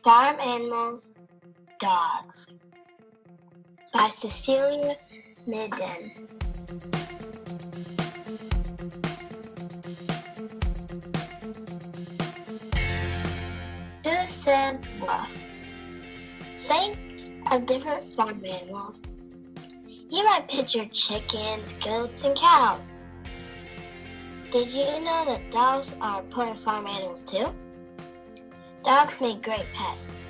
Farm Animals, Dogs by Cecilia Midden. Who says what? Think of different farm animals. You might picture chickens, goats, and cows. Did you know that dogs are important farm animals too? Dogs make great pets.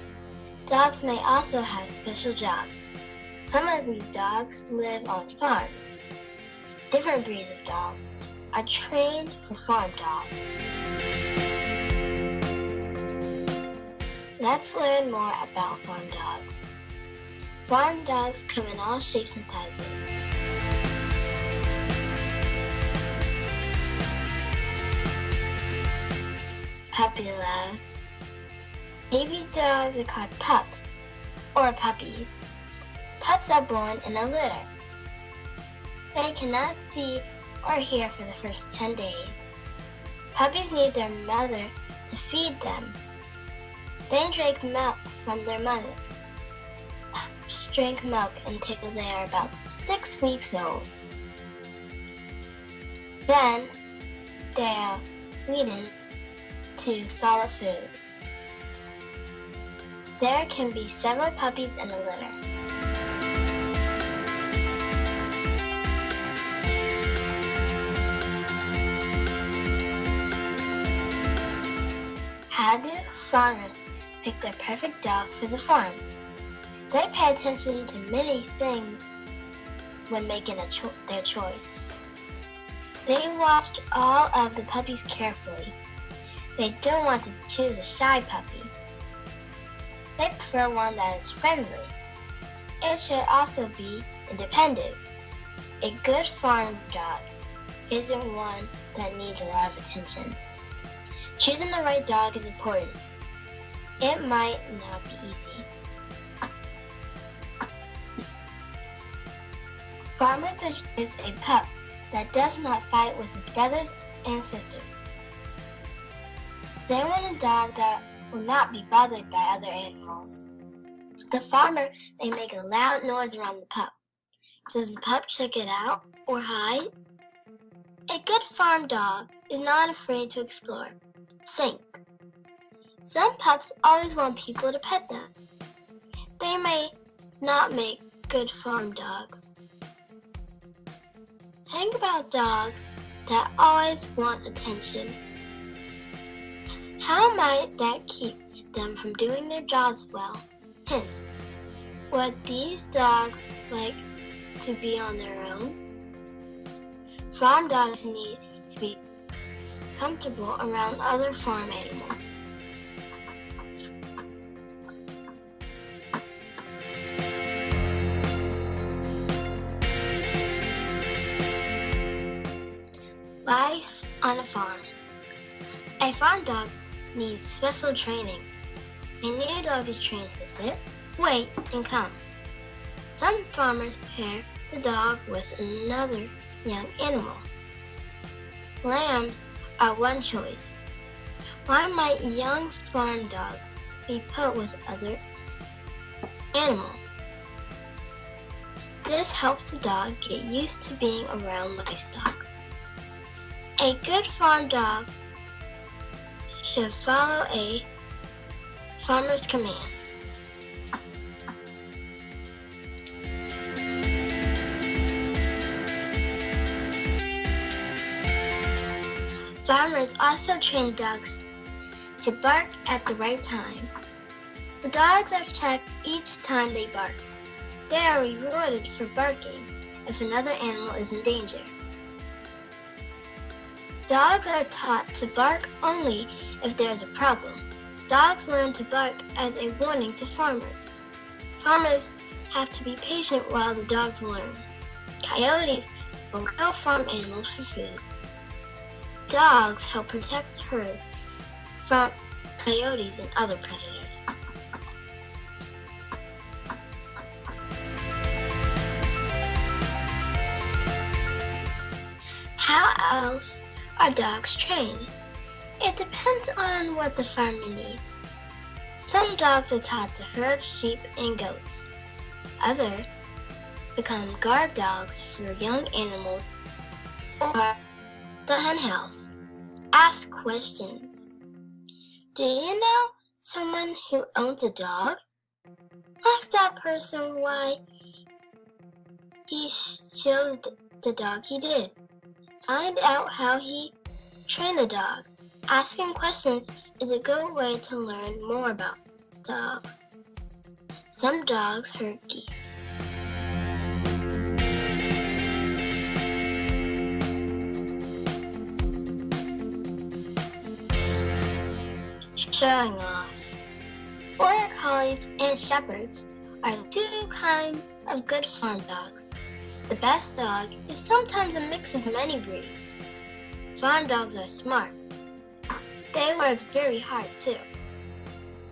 Dogs may also have special jobs. Some of these dogs live on farms. Different breeds of dogs are trained for farm dogs. Let's learn more about farm dogs. Farm dogs come in all shapes and sizes. Puppy love. Baby dogs are called pups or puppies. Pups are born in a litter. They cannot see or hear for the first 10 days. Puppies need their mother to feed them. They drink milk from their mother. Pups drink milk until they are about 6 weeks old. Then they are weaned to solid food. There can be several puppies in a litter. How do farmers pick their perfect dog for the farm? They pay attention to many things when making their choice. They watch all of the puppies carefully. They don't want to choose a shy puppy. They prefer one that is friendly. It should also be independent. A good farm dog isn't one that needs a lot of attention. Choosing the right dog is important. It might not be easy. Farmers should choose a pup that does not fight with his brothers and sisters. They want a dog that will not be bothered by other animals. The farmer may make a loud noise around the pup. Does the pup check it out or hide? A good farm dog is not afraid to explore. Think. Some pups always want people to pet them. They may not make good farm dogs. Think about dogs that always want attention. How might that keep them from doing their jobs well? Hint. Would these dogs like to be on their own? Farm dogs need to be comfortable around other farm animals. Life on a farm. A farm dog needs special training. A new dog is trained to sit, wait, and come. Some farmers pair the dog with another young animal. Lambs are one choice. Why might young farm dogs be put with other animals? This helps the dog get used to being around livestock. A good farm dog should follow a farmer's commands. Farmers also train dogs to bark at the right time. The dogs are checked each time they bark. They are rewarded for barking if another animal is in danger. Dogs are taught to bark only if there is a problem. Dogs learn to bark as a warning to farmers. Farmers have to be patient while the dogs learn. Coyotes will kill farm animals for food. Dogs help protect herds from coyotes and other predators. How else are dogs trained? It depends on what the farmer needs. Some dogs are taught to herd sheep and goats. Others become guard dogs for young animals or the hen house. Ask questions. Do you know someone who owns a dog? Ask that person why he chose the dog he did. Find out how he trained the dog. Asking questions is a good way to learn more about dogs. Some dogs herd geese. Showing off. Border Collies and Shepherds are two kinds of good farm dogs. The best dog is sometimes a mix of many breeds. Farm dogs are smart. They work very hard too.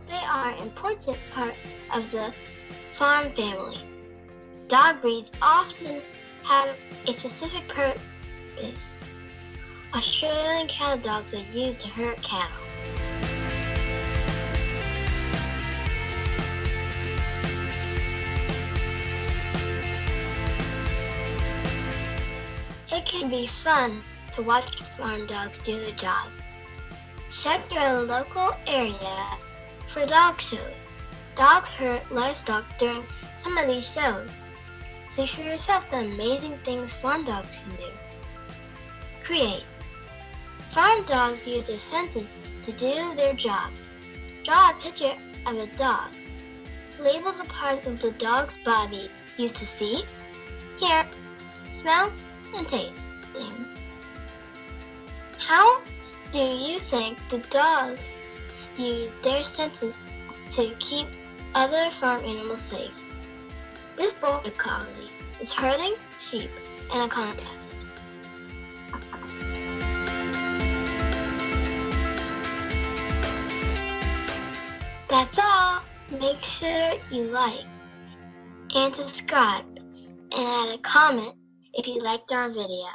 They are an important part of the farm family. Dog breeds often have a specific purpose. Australian cattle dogs are used to herd cattle. It can be fun to watch farm dogs do their jobs. Check your local area for dog shows. Dogs herd livestock during some of these shows. See for yourself the amazing things farm dogs can do. Create. Farm dogs use their senses to do their jobs. Draw a picture of a dog. Label the parts of the dog's body used to see, hear, smell, and taste things. How do you think the dogs use their senses to keep other farm animals safe? This border collie is herding sheep in a contest. That's all. Make sure you like and subscribe and add a comment if you liked our video.